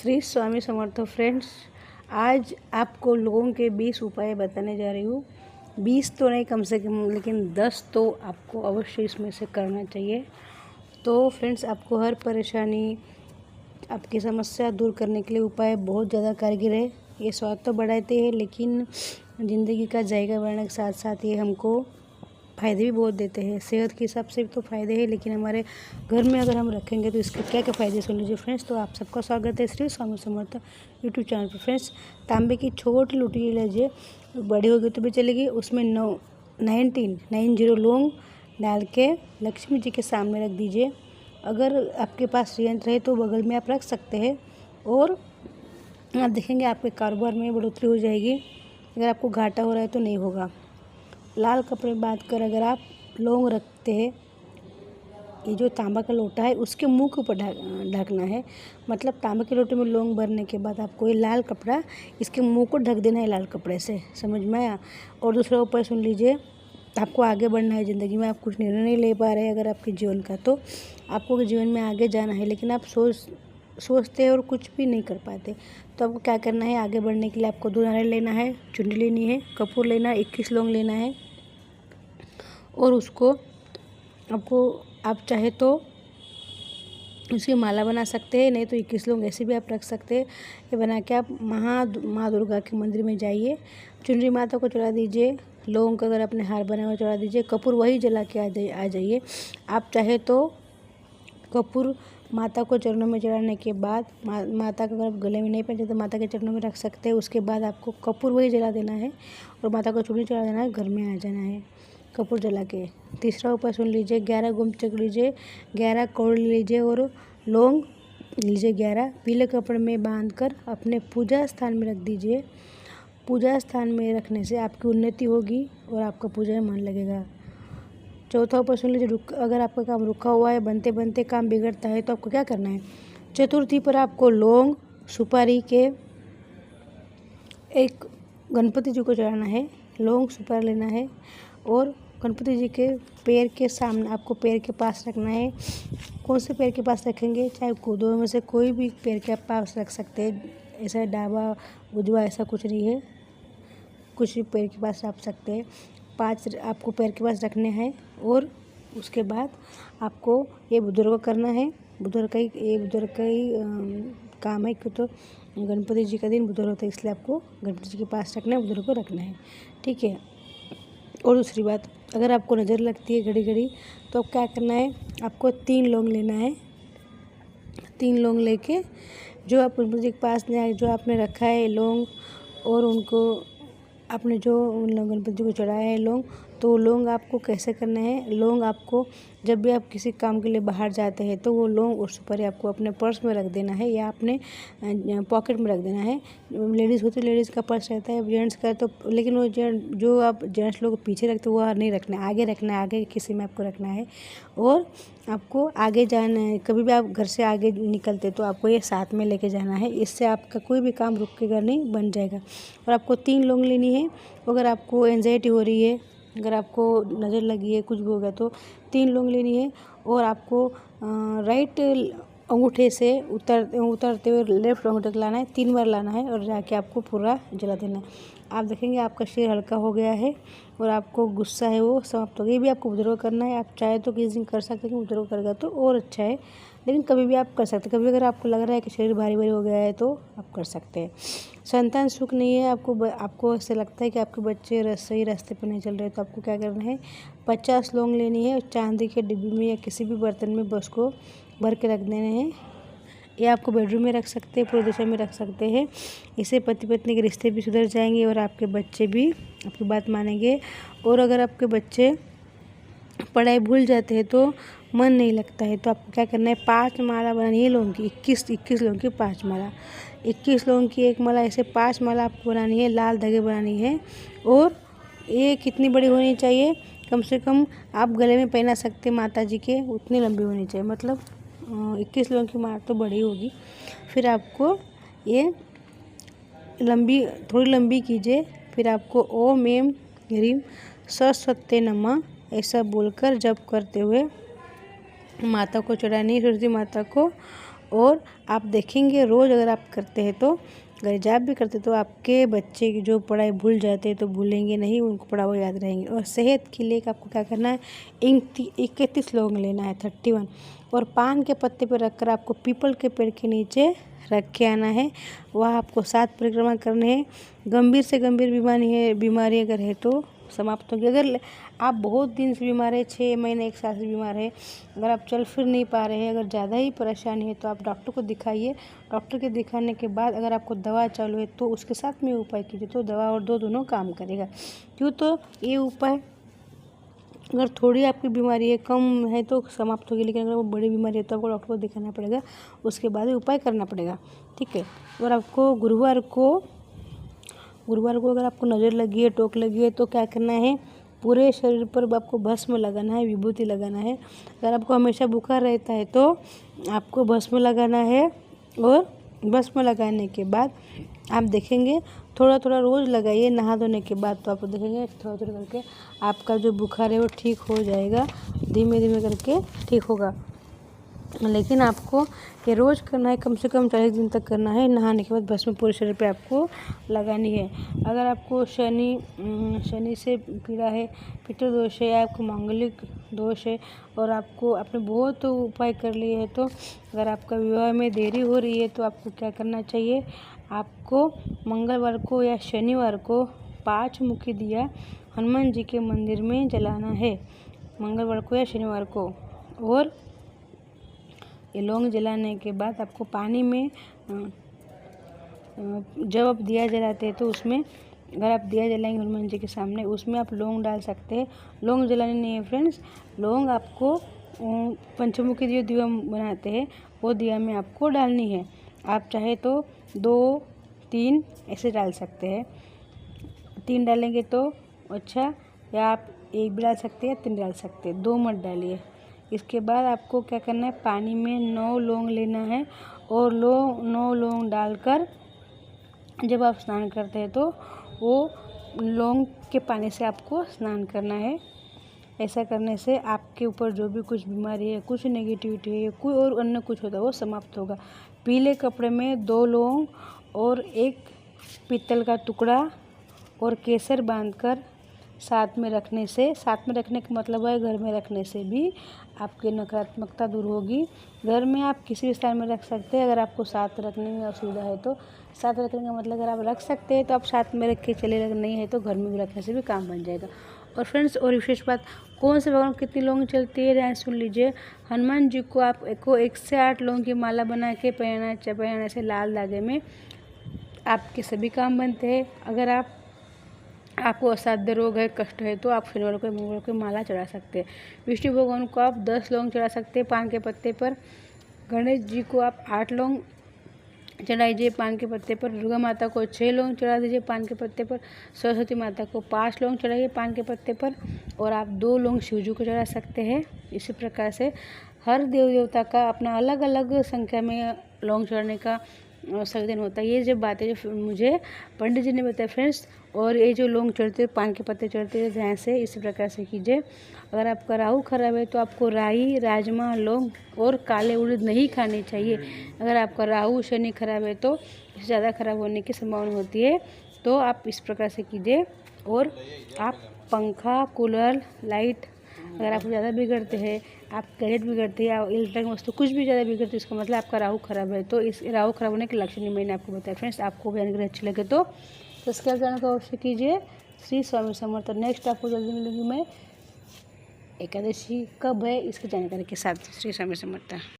Shri Swami Samarth friends, आज आपको लोगों के 20 उपाय बताने जा रही हूँ। 20 तो नहीं कम से कम, लेकिन 10 तो आपको अवश्य इसमें से करना चाहिए। तो फ्रेंड्स, आपको हर परेशानी, आपकी समस्या दूर करने के लिए उपाय बहुत ज़्यादा कारगर है। ये स्वाद तो बढ़ाते हैं, लेकिन ज़िंदगी का जायका बढ़ाने के साथ साथ ये हमको फ़ायदे भी बहुत देते हैं। सेहत के हिसाब से भी तो फ़ायदे हैं, लेकिन हमारे घर में अगर हम रखेंगे तो इसके क्या क्या फ़ायदे सुन लीजिए फ्रेंड्स। तो आप सबका स्वागत है श्री स्वामी समर्थ यूट्यूब चैनल पर। फ्रेंड्स, तांबे की छोटी लोटी लीजिए, बड़ी होगी तो भी चलेगी। उसमें 90 लौंग डाल के लक्ष्मी जी के सामने रख दीजिए। अगर आपके पास यंत्र है तो बगल में आप रख सकते हैं, और आप देखेंगे आपके कारोबार में बढ़ोतरी हो जाएगी। अगर आपको घाटा हो रहा है तो नहीं होगा। लाल कपड़े में बात कर, अगर आप लौंग रखते हैं, ये जो तांबा का लोटा है उसके मुंह के ऊपर ढकना है। मतलब तांबे के लोटे में लौंग भरने के बाद आपको ये लाल कपड़ा इसके मुंह को ढक देना है लाल कपड़े से। समझ में आया? और दूसरा उपाय सुन लीजिए। आपको आगे बढ़ना है ज़िंदगी में, आप कुछ निर्णय नहीं ले पा रहे हैं अगर आपके जीवन का, तो आपको जीवन में आगे जाना है, लेकिन आप सोचते हैं और कुछ भी नहीं कर पाते। तो आपको क्या करना है? आगे बढ़ने के लिए आपको 2 नारियल लेना है, चुन्नी लेनी है, कपूर लेना है, 21 लौंग लेना है, और उसको आप चाहे तो उसकी माला बना सकते हैं, नहीं तो 21 लौंग ऐसे भी आप रख सकते हैं। ये बना के आप माँ दुर्गा के मंदिर में जाइए, चुनरी माता को चढ़ा दीजिए, लौंग का अगर आपने हार बना हुआ चढ़ा दीजिए, कपूर वही जला के आ जाइए। आप चाहे तो कपूर माता को चरणों में चढ़ाने के बाद माता को अगर आप गले में नहीं पहनते तो माता के चरणों में रख सकते हैं। उसके बाद आपको कपूर वही जला देना है और माता को चूड़ी चढ़ा देना है, घर में आ जाना है कपूर जला के। तीसरा उपाय सुन लीजिए। 11 गुमचक लीजिए, 11 कौड़ी लीजिए और लौंग लीजिए 11, पीले कपड़े में बांधकर अपने पूजा स्थान में रख दीजिए। पूजा स्थान में रखने से आपकी उन्नति होगी और आपका पूजा में मन लगेगा। चौथा उपाय सुन लीजिए। अगर आपका काम रुका हुआ है, बनते बनते काम बिगड़ता है, तो आपको क्या करना है? चतुर्थी पर आपको लौंग सुपारी के एक गणपति जी को चढ़ाना है। लौंग सुपारी लेना है और गणपति जी के पैर के सामने, आपको पैर के पास रखना है। कौन से पैर के पास रखेंगे? चाहे दो में से कोई भी पैर के पास रख सकते हैं। ऐसा डाबा उजवा ऐसा कुछ नहीं है, कुछ भी पैर के पास रख सकते हैं। 5 आपको पैर के पास रखने हैं, और उसके बाद आपको ये बुजुर्ग को करना है। बुजुर्ग का ही काम है, क्यों तो गणपति जी का दिन बुजुर्ग होता है, इसलिए आपको गणपति जी के पास रखना है, बुजुर्ग को रखना है। ठीक है। और दूसरी बात, अगर आपको नज़र लगती है घड़ी घड़ी, तो अब क्या करना है? आपको 3 लौंग लेना है। 3 लौंग लेके जो आप गणपति जी के पास जो आपने रखा है लौंग, और उनको आपने जो गणपति जी को चढ़ाया है लौंग, तो लौंग आपको कैसे करना है? लौंग आपको जब भी आप किसी काम के लिए बाहर जाते हैं तो वो लौंग और सुपारी आपको अपने पर्स में रख देना है, या अपने पॉकेट में रख देना है। लेडीज़ होती है, लेडीज़ का पर्स रहता है, जेंट्स का तो, लेकिन वो जो आप जेंट्स लोग पीछे रखते हैं वो नहीं रखना है, आगे रखना है, आगे किसी में आपको रखना है। और आपको आगे जाना है, कभी भी आप घर से आगे निकलते तो आपको ये साथ में लेके जाना है। इससे आपका कोई भी काम रुकेगा नहीं, बन जाएगा। और आपको 3 लौंग लेनी है। अगर आपको एंजाइटी हो रही है, अगर आपको नज़र लगी है, कुछ भी हो गया, तो 3 लौंग लेनी है। और आपको राइट अंगूठे से उतरते हुए लेफ्ट अंगूठे को लाना है, 3 बार लाना है, और जाके आपको पूरा जला देना है। आप देखेंगे आपका शरीर हल्का हो गया है और आपको गुस्सा है वो समाप्त हो गया। ये भी आपको बुजुर्ग करना है। आप चाहे तो किसी दिन कर सकते हैं, कि बुजुर्ग करेगा तो और अच्छा है, लेकिन कभी भी आप कर सकते हैं। कभी अगर आपको लग रहा है कि शरीर भारी भारी हो गया है तो आप कर सकते हैं। संतान सुख नहीं है, आपको ऐसे लगता है कि आपके बच्चे सही रास्ते पर नहीं चल रहे, तो आपको क्या करना है? 50 लौंग लेनी है, चांदी के डिब्बी में या किसी भी बर्तन में बस को भर के रख देने हैं। या आपको बेडरूम में रख सकते हैं, पूरे दिशा में रख सकते हैं। इससे पति पत्नी के रिश्ते भी सुधर जाएंगे और आपके बच्चे भी आपकी बात मानेंगे। और अगर आपके बच्चे पढ़ाई भूल जाते हैं तो मन नहीं लगता है, तो आपको क्या करना है? 5 माला बनानी है लौंग की, 21 लौंग की 5 माला। 21 लौंग की एक माला, ऐसे 5 माला आपको बनानी है, लाल धागे बनानी है। और ये कितनी बड़ी होनी चाहिए? कम से कम आप गले में पहना सकते माता जी के, उतनी लंबी होनी चाहिए। मतलब 21 लौंग की माला तो बड़ी होगी। फिर आपको ये थोड़ी लंबी कीजिए। फिर आपको ओम एम ह्रीम सरस्वती नमः ऐसा बोलकर जप करते हुए माता को चढ़ानी है, सरस्वती माता को। और आप देखेंगे रोज़ अगर आप करते हैं तो, अगर जाप भी करते तो आपके बच्चे की जो पढ़ाई भूल जाते हैं तो भूलेंगे नहीं, उनको पढ़ा हुआ याद रहेंगे। और सेहत के लिए आपको क्या करना है, 31 लौंग लेना है 31, और पान के पत्ते पर रखकर आपको पीपल के पेड़ के नीचे रख के आना है। वह आपको 7 परिक्रमा करने हैं। गंभीर से गंभीर बीमारी अगर है तो समाप्त होगी। अगर आप बहुत दिन से बीमार है, 6 महीने 1 साल से बीमार है, अगर आप चल फिर नहीं पा रहे हैं, अगर ज़्यादा ही परेशानी है तो आप डॉक्टर को दिखाइए। डॉक्टर के दिखाने के बाद अगर आपको दवा चालू है तो उसके साथ में उपाय कीजिए, तो दवा और दोनों काम करेगा। क्यों, तो ये उपाय अगर थोड़ी आपकी बीमारी है, कम है तो समाप्त होगी, लेकिन अगर वो बड़ी बीमारी है तो आपको डॉक्टर को दिखाना पड़ेगा, उसके बाद ही उपाय करना पड़ेगा। ठीक है। और आपको गुरुवार को अगर आपको नज़र लगी है, टोक लगी है तो क्या करना है, पूरे शरीर पर आपको भस्म लगाना है, विभूति लगाना है। अगर आपको हमेशा बुखार रहता है तो आपको भस्म लगाना है, और भस्म लगाने के बाद आप देखेंगे थोड़ा थोड़ा रोज़ लगाइए नहा धोने के बाद, तो आप देखेंगे थोड़ा थोड़ा करके आपका जो बुखार है वो ठीक हो जाएगा, धीमे धीमे करके ठीक होगा। लेकिन आपको ये रोज़ करना है, कम से कम 40 दिन तक करना है। नहाने के बाद भस्म पूरे शरीर पे आपको लगानी है। अगर आपको शनि से पीड़ा है, पितृ दोष है, या आपको मांगलिक दोष है, और आपको आपने बहुत उपाय कर लिए हैं, तो अगर आपका विवाह में देरी हो रही है तो आपको क्या करना चाहिए, आपको मंगलवार को या शनिवार को 5 मुखी दिया हनुमान जी के मंदिर में जलाना है, मंगलवार को या शनिवार को। और ये लौंग जलाने के बाद आपको पानी में, जब आप दिया जलाते हैं तो उसमें, अगर आप दिया जलाएंगे हनुमान जी के सामने, उसमें आप लौंग डाल सकते हैं। लौंग जलानी नहीं है फ्रेंड्स, लौंग आपको पंचमुखी जो दिया बनाते हैं वो दिया में आपको डालनी है। आप चाहे तो 2-3 ऐसे डाल सकते हैं, 3 डालेंगे तो अच्छा, या आप 1 भी डाल सकते हैं, 3 डाल सकते हैं, 2 मत डालिए। इसके बाद आपको क्या करना है, पानी में 9 लौंग लेना है, और 9 लौंग डालकर जब आप स्नान करते हैं तो वो लौंग के पानी से आपको स्नान करना है। ऐसा करने से आपके ऊपर जो भी कुछ बीमारी है, कुछ नेगेटिविटी है, कोई और अन्य कुछ होता है वो समाप्त होगा। पीले कपड़े में 2 लौंग और 1 पीतल का टुकड़ा और केसर बांधकर साथ में रखने का मतलब है घर में रखने से भी आपकी नकारात्मकता दूर होगी। घर में आप किसी भी स्थान में रख सकते हैं। अगर आपको साथ रखने में असुविधा है तो साथ रखने का मतलब, अगर आप रख सकते हैं तो आप साथ में रख के चले, अगर नहीं है तो घर में भी रखने से भी काम बन जाएगा। और फ्रेंड्स, और विशेष बात, कौन से भगवान कितनी लौंग चलती है, ध्यान सुन लीजिए। हनुमान जी को आपको 1 से 8 लौंग की माला बना के पहनाने से लाल धागे में आपके सभी काम बनते हैं। अगर आपको असाध्य रोग है, कष्ट है, तो आप शनिवार को मंगलवार को माला चढ़ा सकते हैं। विष्णु भगवान को आप 10 लौंग चढ़ा सकते हैं पान के पत्ते पर। गणेश जी को आप 8 लौंग चढ़ाइए पान के पत्ते पर। दुर्गा माता को 6 लौंग चढ़ा दीजिए पान के पत्ते पर। सरस्वती माता को 5 लौंग चढ़ाइए पान के पत्ते पर, और आप 2 लौंग शिव जी को चढ़ा सकते हैं। इसी प्रकार से हर देव देवता का अपना अलग अलग संख्या में लौंग चढ़ाने का संविधान होता है। ये जो बातें जो मुझे पंडित जी ने बताया फ्रेंड्स, और ये जो लौंग चढ़ते पान के पत्ते चढ़ते हैं ध्यान से इसी प्रकार से कीजिए। अगर आपका राहु खराब है तो आपको राई, राजमा, लौंग और काले उड़द नहीं खाने चाहिए। अगर आपका राहु शनि खराब है तो इससे ज़्यादा खराब होने की संभावना होती है, तो आप इस प्रकार से कीजिए। और आप पंखा, कूलर, लाइट, अगर आप ज़्यादा बिगड़ते हैं, आप गैजेट बिगड़ते हैं या इलेक्ट्रॉनिक वस्तु कुछ भी ज़्यादा बिगड़ते है, इसका मतलब आपका राहु खराब है। तो इस राहु खराब होने के लक्षण मैंने आपको बताया फ्रेंड्स। आपको जानकारी अच्छी लगे तो सब्सक्राइब करने को अवश्य कीजिए। श्री स्वामी समर्थ। नेक्स्ट आपको जल्दी मिलूंगी मैं एकादशी कब है इसकी जानकारी के साथ। श्री स्वामी समर्थ।